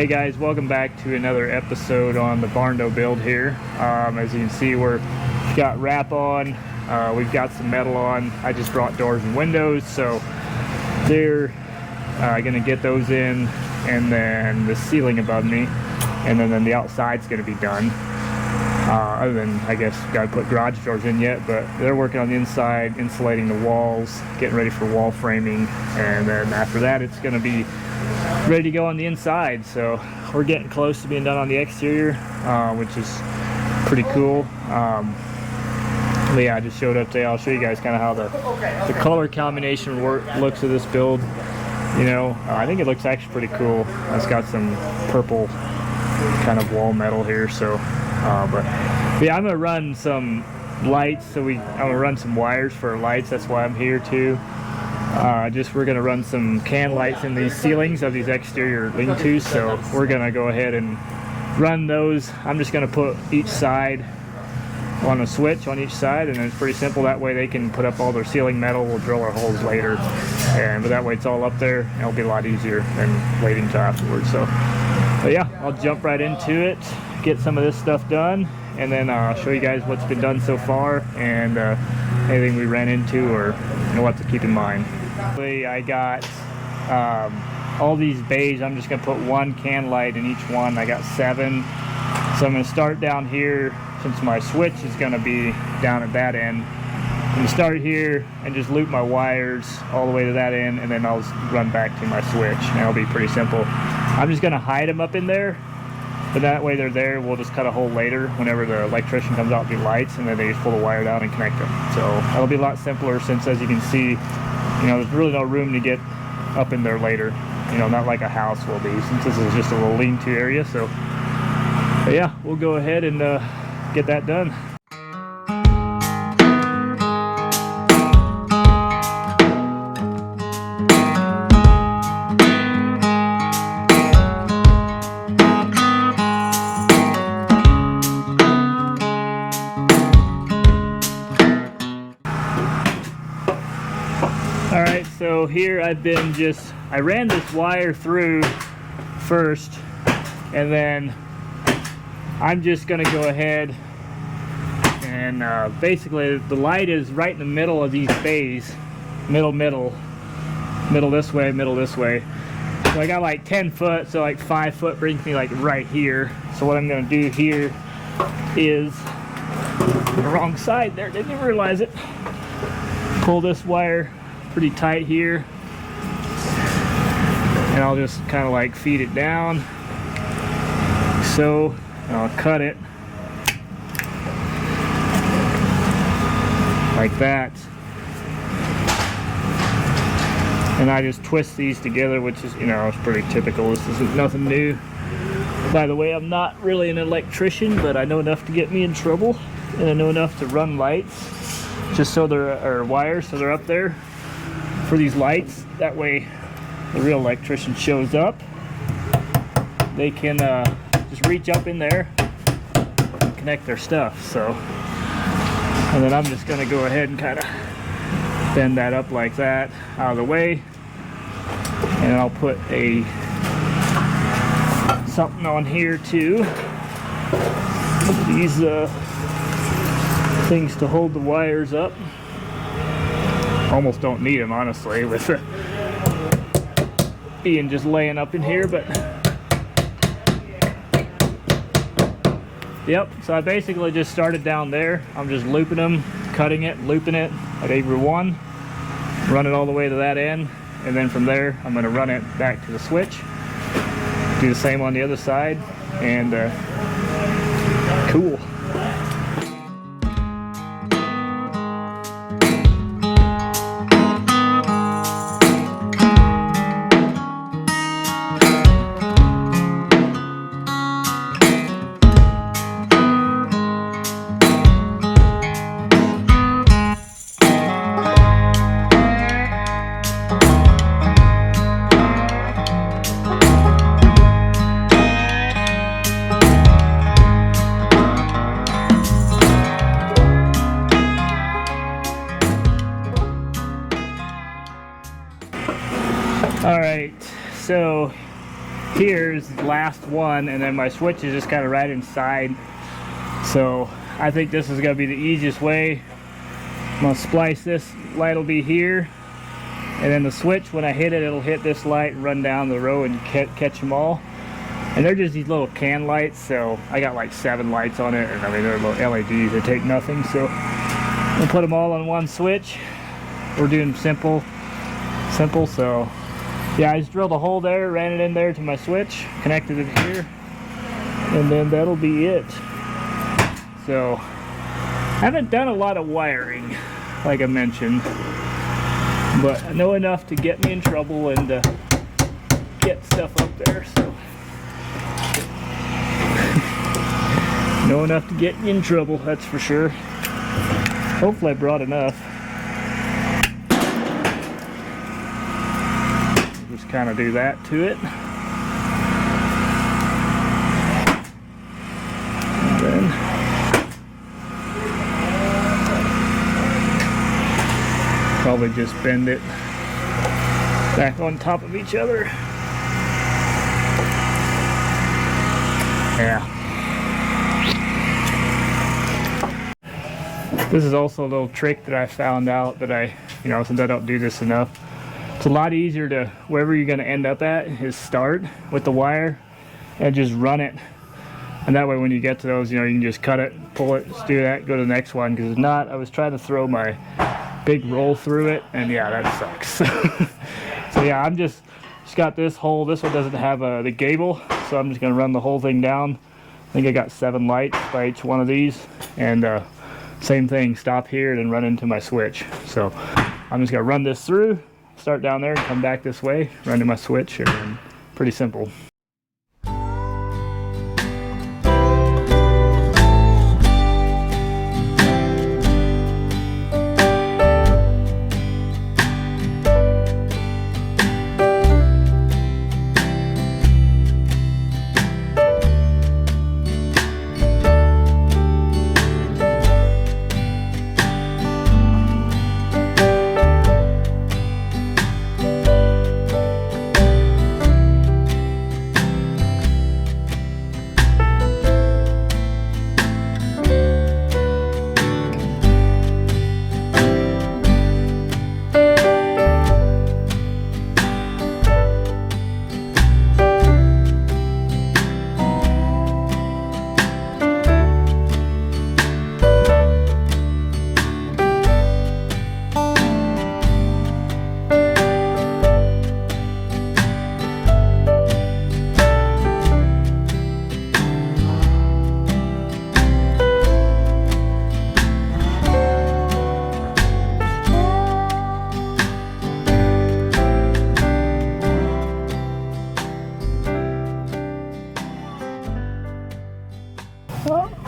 Hey guys, welcome back to another episode on the Barndo build here. As you can see, we've got wrap on, we've got some metal on. I just brought doors and windows, so they're gonna get those in, and then the ceiling above me, and then the outside's gonna be done. Other than, I guess, gotta put garage doors in yet, but they're working on the inside, insulating the walls, getting ready for wall framing, and then after that it's gonna be ready to go on the inside. So we're getting close to being done on the exterior, which is pretty cool. But yeah, I just showed up today. I'll show you guys kind of how the color combination looks of this build. You know, I think it looks actually pretty cool. It's got some purple kind of wall metal here, so but yeah, I'm gonna run some lights. So I'm gonna run some wires for lights. That's why I'm here too. We're gonna run some can lights in these ceilings of these exterior lean-tos, so we're gonna go ahead and run those. I'm just gonna put each side on a switch on each side, and it's pretty simple. That way they can put up all their ceiling metal. We'll drill our holes later, but that way it's all up there, and it'll be a lot easier than waiting till afterwards. So but yeah, I'll jump right into it, get some of this stuff done, and then I'll show you guys what's been done so far and anything we ran into or what to keep in mind. I got all these bays. I'm just gonna put one can light in each one. I got 7, so I'm gonna start down here. Since my switch is gonna be down at that end, I'm gonna start here and just loop my wires all the way to that end, and then I'll run back to my switch, and it'll be pretty simple. I'm just gonna hide them up in there, but that way they're there. We'll just cut a hole later whenever the electrician comes out with the lights, and then they just pull the wire down and connect them. So that'll be a lot simpler, since as you can see, you know, there's really no room to get up in there later. You know, not like a house will be, since this is just a little lean-to area. So but yeah, we'll go ahead and get that done. Alright, so here I ran this wire through first, and then I'm just going to go ahead and basically the light is right in the middle of these bays. Middle this way, middle this way. So I got like 10 foot, so like 5 foot brings me like right here. So what I'm going to do here is the wrong side there, didn't even realize it. Pull this wire pretty tight here, and I'll just kind of like feed it down. So I'll cut it like that, and I just twist these together, which is, you know, it's pretty typical. This isn't nothing new. By the way, I'm not really an electrician, but I know enough to get me in trouble, and I know enough to run lights, just so they're wires, so they're up there for these lights. That way the real electrician shows up, they can just reach up in there and connect their stuff. So, and then I'm just going to go ahead and kind of bend that up like that out of the way, and I'll put something on here too, these things to hold the wires up. Almost don't need them, honestly, with being just laying up in here, but yep. So I basically just started down there. I'm just looping them, cutting it, looping it at every one, run it all the way to that end, and then from there I'm going to run it back to the switch, do the same on the other side, and cool. Alright, so here is the last one, and then my switch is just kind of right inside. So I think this is going to be the easiest way. I'm going to splice this. Light will be here, and then the switch, when I hit it, it'll hit this light and run down the row and catch them all. And they're just these little can lights, so I got like 7 lights on it, and I mean they're little LEDs, they take nothing. So we'll put them all on one switch. We're doing simple. So yeah, I just drilled a hole there, ran it in there to my switch, connected it here, and then that'll be it. So I haven't done a lot of wiring, like I mentioned, but I know enough to get me in trouble and get stuff up there. So know enough to get in trouble, that's for sure. Hopefully I brought enough. Just kind of do that to it. And then probably just bend it back on top of each other. Yeah. This is also a little trick that I found out that since I don't do this enough, it's a lot easier to, wherever you're going to end up at, is start with the wire and just run it. And that way when you get to those, you can just cut it, pull it, just do that, go to the next one. Because if not, I was trying to throw my big roll through it, and yeah, that sucks. So yeah, I'm just got this hole. This one doesn't have the gable, so I'm just going to run the whole thing down. I think I got 7 lights by each one of these, and same thing, stop here and then run into my switch. So I'm just gonna run this through, start down there and come back this way, run to my switch, and then pretty simple.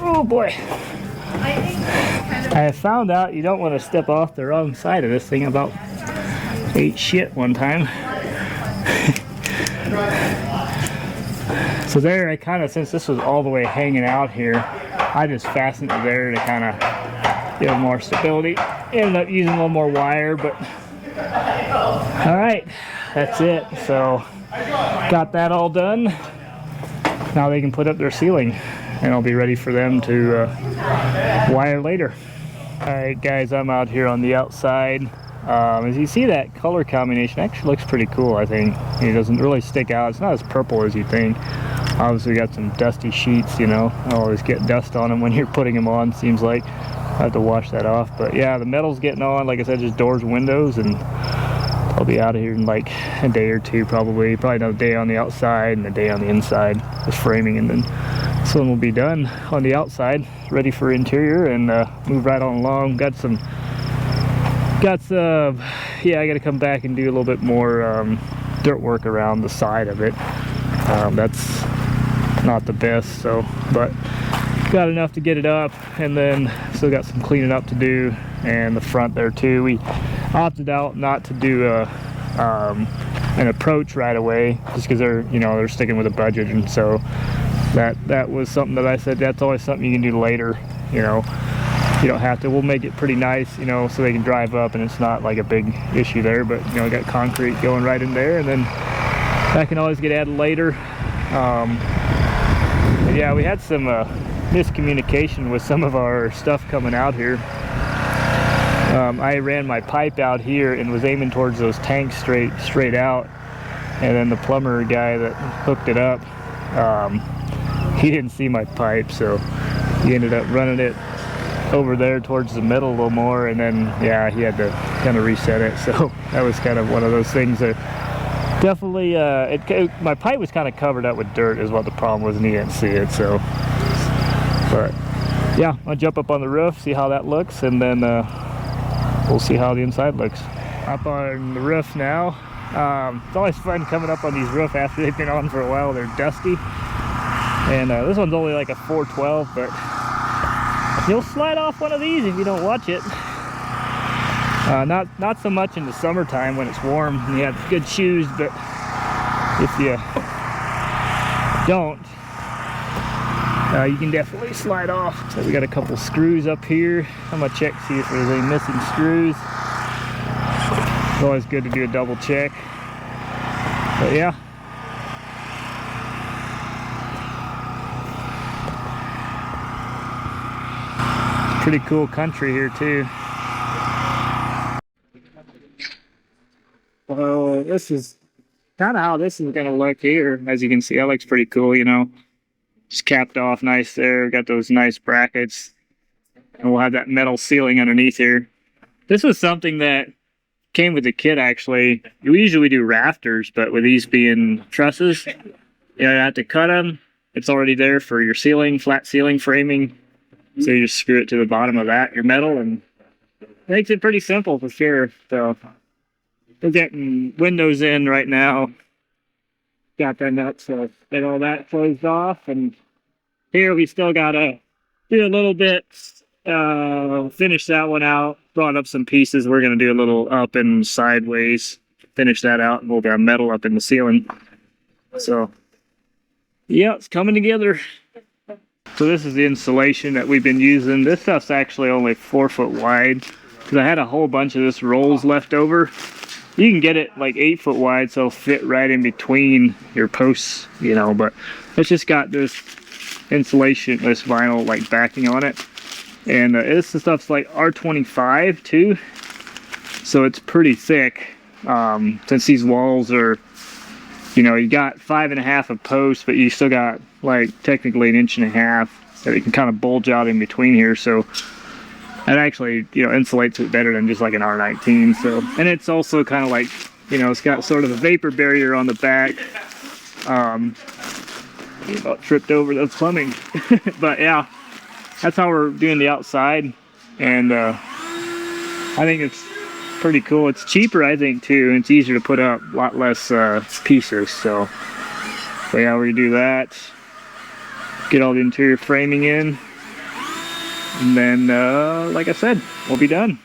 Oh boy. I found out you don't want to step off the wrong side of this thing. About ate shit one time. So there, I kind of, since this was all the way hanging out here, I just fastened it there to kind of give it more stability. Ended up using a little more wire, but all right, that's it. So got that all done. Now they can put up their ceiling, and I'll be ready for them to wire later. Alright guys, I'm out here on the outside. As you see, that color combination actually looks pretty cool, I think. It doesn't really stick out. It's not as purple as you think. Obviously got some dusty sheets, I always get dust on them when you're putting them on, seems like. I have to wash that off. But yeah, the metal's getting on. Like I said, just doors and windows, and I'll be out of here in like a day or two probably. Probably another day on the outside and a day on the inside, just framing, and then this one will be done on the outside, ready for interior, and move right on along. I gotta come back and do a little bit more dirt work around the side of it. That's not the best, but got enough to get it up, and then still got some cleaning up to do, and the front there too. We opted out not to do an approach right away, just because they're sticking with a budget, and so that was something that I said that's always something you can do later. You don't have to. We'll make it pretty nice, so they can drive up, and it's not like a big issue there. But I got concrete going right in there, and then That can always get added later. But yeah, we had some miscommunication with some of our stuff coming out here. I ran my pipe out here and was aiming towards those tanks straight out, and then the plumber guy that hooked it up, he didn't see my pipe, so he ended up running it over there towards the middle a little more, and then yeah, he had to kind of reset it. So that was kind of one of those things that definitely my pipe was kind of covered up with dirt is what the problem was, and he didn't see it. So, but yeah, I'll jump up on the roof, see how that looks, and then we'll see how the inside looks. Up on the roof now. It's always fun coming up on these roofs after they've been on for a while. They're dusty, and this one's only like a 412, but you'll slide off one of these if you don't watch it. Not so much in the summertime when it's warm and you have good shoes, but if you don't, you can definitely slide off. So we got a couple screws up here. I'm gonna check, see if there's any missing screws. It's always good to do a double check. But yeah. Pretty cool country here too. Well, this is kind of how this is gonna look here. As you can see, that looks pretty cool, you know. Just capped off nice there. Got those nice brackets. And we'll have that metal ceiling underneath here. This was something that came with the kit actually. We usually do rafters, but with these being trusses, you know, you have to cut them. It's already there for your ceiling, flat ceiling framing. So you just screw it to the bottom of that, your metal, and makes it pretty simple for sure. So we're getting windows in right now. Got that nut, so get all that closed off, and here we still gotta do a little bit, finish that one out. Brought up some pieces. We're gonna do a little up and sideways, finish that out, and we'll got metal up in the ceiling. So yeah, it's coming together. So this is the insulation that we've been using. This stuff's actually only 4 foot wide because I had a whole bunch of this rolls left over. You can get it like 8 foot wide, so it'll fit right in between your posts, you know, but it's just got this insulation, this vinyl like backing on it. And this stuff's like R25 too, so it's pretty thick. Since these walls are, you know, you got 5.5 of posts, but you still got like technically 1.5 inches that it can kind of bulge out in between here. So that actually, you know, insulates it better than just like an R19. So, and it's also kind of like, you know, it's got sort of a vapor barrier on the back. About tripped over the plumbing. But yeah, that's how we're doing the outside. And I think it's pretty cool. It's cheaper, I think, too, and it's easier to put up, a lot less pieces. So yeah, we're gonna do that. Get all the interior framing in. And then, like I said, we'll be done.